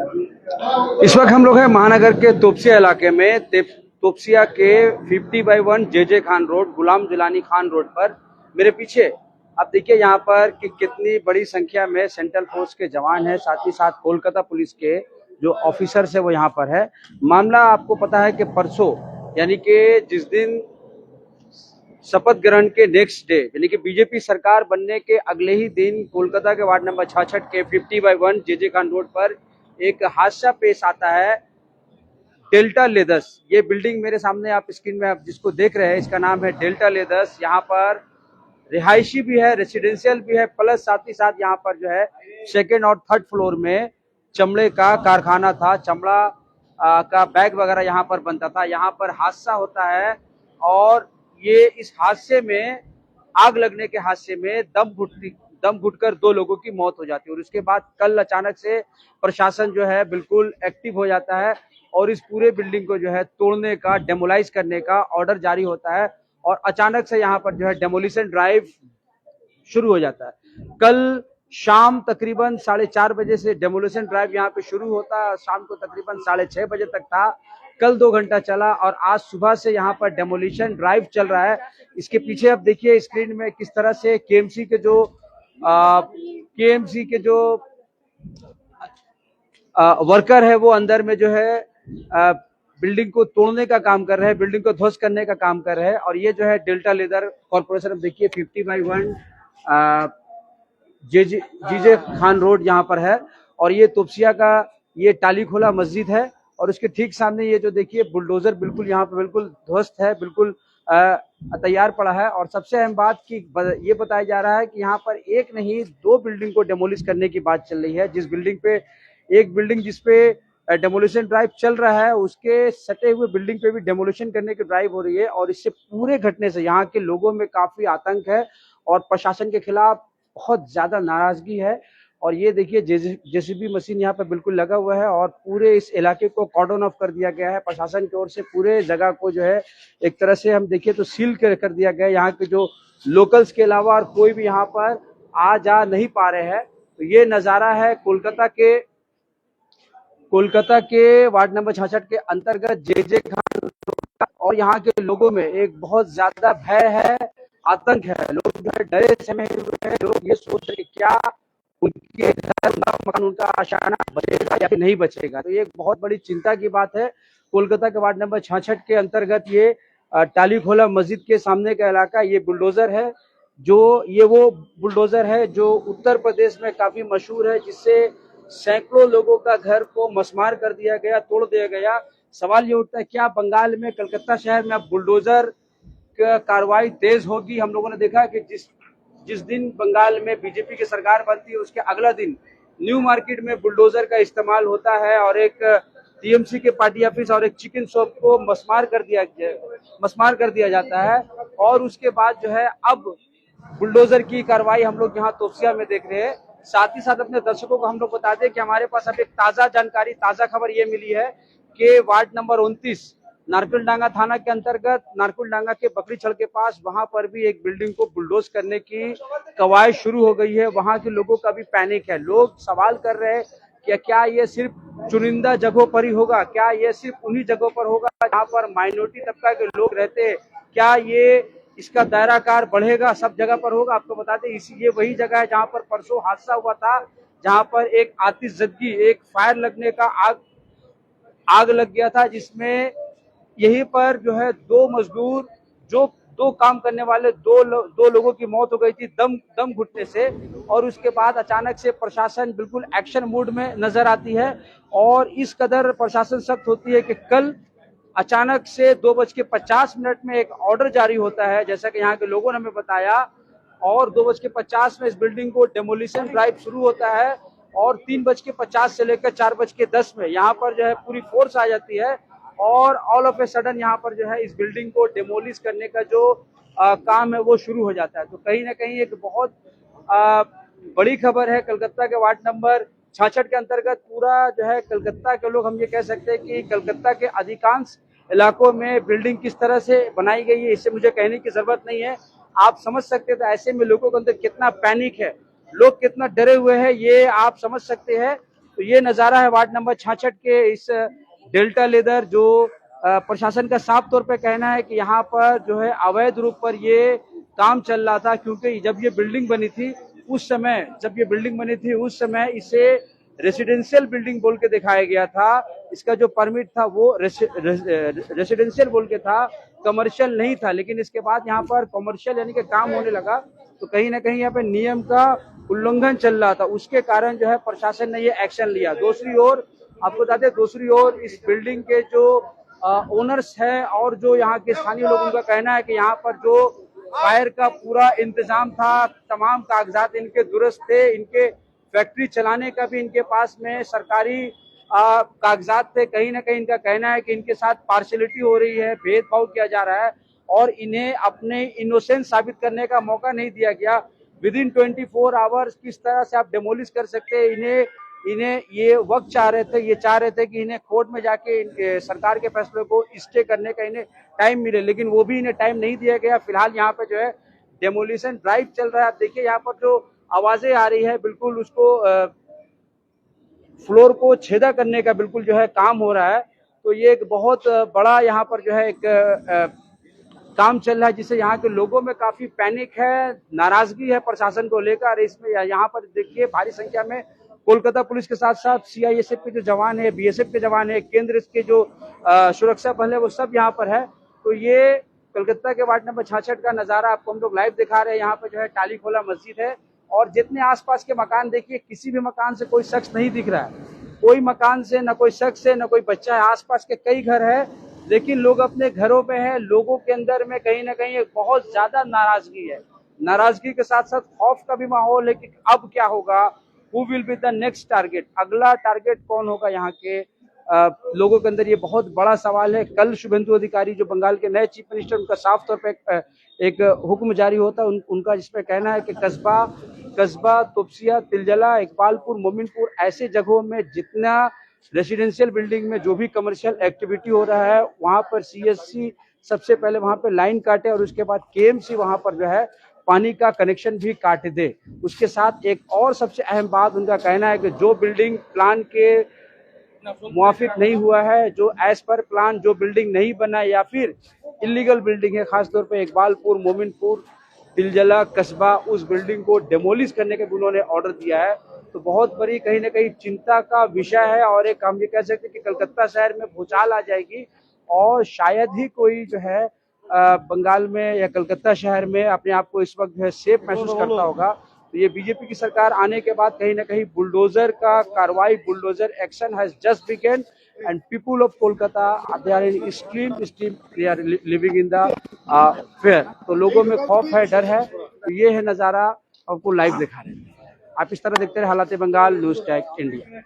इस वक्त हम लोग हैं महानगर के तोपसिया इलाके में। तोपसिया के 50/1 जे खान रोड, गुलाम जिलानी खान रोड पर मेरे पीछे आप देखिए यहाँ पर कि कितनी बड़ी संख्या में सेंट्रल फोर्स के जवान हैं, साथ ही साथ कोलकाता पुलिस के जो ऑफिसर्स है वो यहाँ पर है। मामला आपको पता है कि परसों यानी कि जिस दिन शपथ ग्रहण के नेक्स्ट डे यानी कि बीजेपी सरकार बनने के अगले ही दिन कोलकाता के वार्ड नंबर 66 के 50/1 जे खान रोड पर एक हादसा पेश आता है। डेल्टा लेदर्स, ये बिल्डिंग मेरे सामने आप स्क्रीन में आप जिसको देख रहे हैं, इसका नाम है डेल्टा लेदर्स। यहाँ पर रिहायशी भी है, रेसिडेंशियल भी है, प्लस साथ ही साथ यहाँ पर जो है सेकेंड और थर्ड फ्लोर में चमड़े का कारखाना था। चमड़ा का बैग वगैरह यहाँ पर बनता था। यहाँ पर हादसा होता है और ये इस हादसे में, आग लगने के हादसे में दम घुटकर 2 लोगों की मौत हो जाती है। और उसके बाद कल अचानक से प्रशासन जो है बिल्कुल एक्टिव हो जाता है और इस पूरे बिल्डिंग को जो है तोड़ने का, डेमोलाइज करने का ऑर्डर जारी होता है और अचानक से यहाँ पर जो है डेमोलिशन ड्राइव शुरू हो जाता है। कल शाम तकरीबन 4:30 बजे से डेमोलिशन ड्राइव यहाँ पे शुरू होता है। शाम को तकरीबन 6:30 बजे तक था। कल 2 घंटा चला और आज सुबह से यहाँ पर डेमोलिशन ड्राइव चल रहा है। इसके पीछे आप देखिए स्क्रीन में किस तरह से केएमसी के जो वर्कर है वो अंदर में जो है बिल्डिंग को तोड़ने का काम कर रहे हैं, बिल्डिंग को ध्वस्त करने का काम कर रहे हैं। और ये जो है डेल्टा लेदर कॉर्पोरेशन, देखिए 50/1 जे खान रोड यहाँ पर है और ये तोपसिया का ये टाली खोला मस्जिद है और उसके ठीक सामने ये जो देखिए बुलडोजर बिल्कुल यहाँ पर बिल्कुल ध्वस्त है, बिल्कुल तैयार पड़ा है। और सबसे अहम बात की ये बताया जा रहा है कि यहाँ पर एक नहीं 2 बिल्डिंग को डेमोलिश करने की बात चल रही है। एक बिल्डिंग जिसपे डेमोलिशन ड्राइव चल रहा है, उसके सटे हुए बिल्डिंग पे भी डेमोलिशन करने की ड्राइव हो रही है। और इससे पूरे घटने से यहाँ के लोगों में काफी आतंक है और प्रशासन के खिलाफ बहुत ज्यादा नाराजगी है। और ये देखिए जेसीबी मशीन यहाँ पे बिल्कुल लगा हुआ है और पूरे इस इलाके को कॉर्डन ऑफ कर दिया गया है प्रशासन की ओर से। पूरे जगह को जो है एक तरह से हम देखिए तो सील कर दिया गया है। यहाँ के जो लोकल्स के अलावा और कोई भी यहाँ पर आ जा नहीं पा रहे हैं। तो ये नजारा है कोलकाता के वार्ड नंबर 66 के अंतर्गत जे खान का। और यहाँ के लोगों में एक बहुत ज्यादा भय है, आतंक है। लोग जो है डरे समय हुए हैं। लोग ये सोच रहे क्या उनके घर, उनका मकान, उनका आशियाना बचेगा या फिर नहीं बचेगा। तो ये एक बहुत बड़ी चिंता की बात है। कोलकाता के वार्ड नंबर 66 के अंतर्गत ये टाली खोला मस्जिद के सामने का इलाका, ये बुलडोजर है वो बुलडोजर है जो उत्तर प्रदेश में काफी मशहूर है, जिससे सैकड़ों लोगों का घर को मस्मार कर दिया गया, तोड़ दिया गया। सवाल ये उठता है क्या बंगाल में, कलकत्ता शहर में अब बुलडोजर का कार्रवाई तेज होगी? हम लोगों ने देखा कि जिस दिन बंगाल में बीजेपी की सरकार बनती है उसके अगला दिन न्यू मार्केट में बुलडोजर का इस्तेमाल होता है और एक टीएमसी के पार्टी ऑफिस और एक चिकन शॉप को मस्मार कर दिया जाता है। और उसके बाद जो है अब बुलडोजर की कार्रवाई हम लोग यहाँ तोपसिया में देख रहे हैं। साथ ही साथ अपने दर्शकों को हम लोग बता दें कि हमारे पास अब एक ताजा खबर ये मिली है कि वार्ड नंबर 29 नारकुलडांगा थाना के अंतर्गत नारकुलडांगा के बकरी छड़ के पास, वहां पर भी एक बिल्डिंग को बुलडोज करने की कवायद शुरू हो गई है। वहां के लोगों का भी पैनिक है। लोग सवाल कर रहे हैं कि क्या ये सिर्फ चुनिंदा जगहों पर ही होगा, क्या ये सिर्फ उन्हीं जगहों पर होगा जहाँ पर माइनॉरिटी तबका के लोग रहते हैं, क्या ये इसका दायराकार बढ़ेगा, सब जगह पर होगा? आपको बता दें ये वही जगह है जहाँ पर परसों हादसा हुआ था, जहाँ पर एक आतिशबाजी, एक फायर लगने का आग लग गया था, जिसमें यहीं पर जो है 2 मजदूर, जो 2 काम करने वाले दो लोगों की मौत हो गई थी दम घुटने से। और उसके बाद अचानक से प्रशासन बिल्कुल एक्शन मूड में नजर आती है और इस कदर प्रशासन सख्त होती है कि कल अचानक से 2:50 में एक ऑर्डर जारी होता है, जैसा कि यहाँ के लोगों ने हमें बताया। और 2:50 में इस बिल्डिंग को डेमोलिशन ड्राइव शुरू होता है और 3:50 से लेकर 4:10 में यहाँ पर जो है पूरी फोर्स आ जाती है और ऑल ऑफ ए सडन यहाँ पर जो है इस बिल्डिंग को डेमोलिश करने का जो काम है वो शुरू हो जाता है। तो कहीं ना कहीं एक बहुत बड़ी खबर है। कलकत्ता के वार्ड नंबर 66 के अंतर्गत पूरा जो है कलकत्ता के लोग, हम ये कह सकते हैं कि कलकत्ता के अधिकांश इलाकों में बिल्डिंग किस तरह से बनाई गई है, इससे मुझे कहने की जरूरत नहीं है। आप समझ सकते हैं तो ऐसे में लोगों के अंदर कितना पैनिक है, लोग कितना डरे हुए हैं, ये आप समझ सकते हैं। तो ये नज़ारा है वार्ड नंबर 66 के इस डेल्टा लेदर, जो प्रशासन का साफ तौर पे कहना है कि यहाँ पर जो है अवैध रूप पर ये काम चल रहा था, क्योंकि जब ये बिल्डिंग बनी थी उस समय इसे रेसिडेंशियल बिल्डिंग बोल के दिखाया गया था। इसका जो परमिट था वो रेसिडेंशियल बोल के था, कमर्शियल नहीं था। लेकिन इसके बाद यहाँ पर कमर्शियल यानी कि काम होने लगा, तो कहीं ना कहीं यहाँ पे नियम का उल्लंघन चल रहा था, उसके कारण जो है प्रशासन ने ये एक्शन लिया। दूसरी ओर आपको बता दें, दूसरी ओर इस बिल्डिंग के जो ओनर्स है और जो यहाँ के स्थानीय लोगों का कहना है कि यहाँ पर जो फायर का पूरा इंतजाम था, तमाम कागजात इनके दुरुस्त थे, इनके फैक्ट्री चलाने का भी इनके पास में सरकारी कागजात थे। कहीं ना कहीं इनका कहना है कि इनके साथ पार्शियलिटी हो रही है, भेदभाव किया जा रहा है और इन्हें अपने इनोसेंस साबित करने का मौका नहीं दिया गया। विद इन 24 आवर्स किस तरह से आप डेमोलिश कर सकते हैं, इन्हें ये वक्त चाह रहे थे कि इन्हें कोर्ट में जाके सरकार के फैसले को स्टे करने का इन्हें टाइम मिले, लेकिन वो भी इन्हें टाइम नहीं दिया गया। फिलहाल यहाँ पे जो है डेमोलिशन ड्राइव चल रहा है। आप देखिए यहाँ पर जो आवाजें आ रही है, बिल्कुल उसको फ्लोर को छेदा करने का बिल्कुल जो है काम हो रहा है। तो ये एक बहुत बड़ा यहाँ पर जो है एक काम चल रहा है, जिससे यहाँ के लोगों में काफी पैनिक है, नाराजगी है प्रशासन को लेकर। इसमें यहाँ पर देखिए भारी संख्या में कोलकाता पुलिस के साथ साथ सीआईएसएफ के जो जवान है, बीएसएफ के जवान है, केंद्र के जो सुरक्षा बल है, वो सब यहाँ पर है। तो ये कलकत्ता के वार्ड नंबर 66 का नजारा आपको हम लोग लाइव दिखा रहे हैं। यहाँ पे जो है टाली खोला मस्जिद है और जितने आसपास के मकान देखिए, किसी भी मकान से कोई शख्स नहीं दिख रहा है। कोई मकान से न कोई शख्स है, न कोई बच्चा है। आसपास के कई घर है, लेकिन लोग अपने घरों में है। लोगों के अंदर में कहीं ना कहीं एक बहुत ज्यादा नाराजगी है। नाराजगी के साथ साथ खौफ का भी माहौल है कि अब क्या होगा, who will be the next target, अगला टारगेट कौन होगा। यहाँ के लोगों के अंदर ये बहुत बड़ा सवाल है। कल शुभेंदु अधिकारी जो बंगाल के नए चीफ मिनिस्टर, उनका साफ तौर पे एक हुक्म जारी होता है उनका, जिसमें कहना है कि कस्बा, तोपसिया, तिलजला, इकबालपुर, मोमिनपुर ऐसे जगहों में जितना रेसिडेंशियल बिल्डिंग में जो भी कमर्शियल एक्टिविटी हो रहा है, वहां पर सीएससी सबसे पहले वहां पर लाइन काटे और उसके बाद केएमसी वहां पर जो है पानी का कनेक्शन भी काट दे। उसके साथ एक और सबसे अहम बात उनका कहना है कि जो बिल्डिंग प्लान के मुआफिक नहीं हुआ है, जो एज पर प्लान जो बिल्डिंग नहीं बना या फिर इलीगल बिल्डिंग है, खासतौर पे इकबालपुर, मोमिनपुर, तिलजला, कस्बा, उस बिल्डिंग को डेमोलिश करने के भी उन्होंने ऑर्डर दिया है। तो बहुत बड़ी कहीं ना कहीं चिंता का विषय है और एक हम ये कह सकते हैं कि कलकत्ता शहर में भूचाल आ जाएगी और शायद ही कोई जो है बंगाल में या कलकत्ता शहर में अपने आप को इस वक्त जो है सेफ महसूस करता होगा। तो ये बीजेपी की सरकार आने के बाद कहीं ना कहीं बुलडोजर का कार्रवाई, bulldozer action has just begun and people of Kolkata they are in extreme they are living in the fair. तो लोगों में खौफ है, डर है। तो ये है नज़ारा, आपको लाइव दिखा रहे हैं। आप इस तरह देखते रहे हालात बंगाल न्यूज़ टैग इंडिया।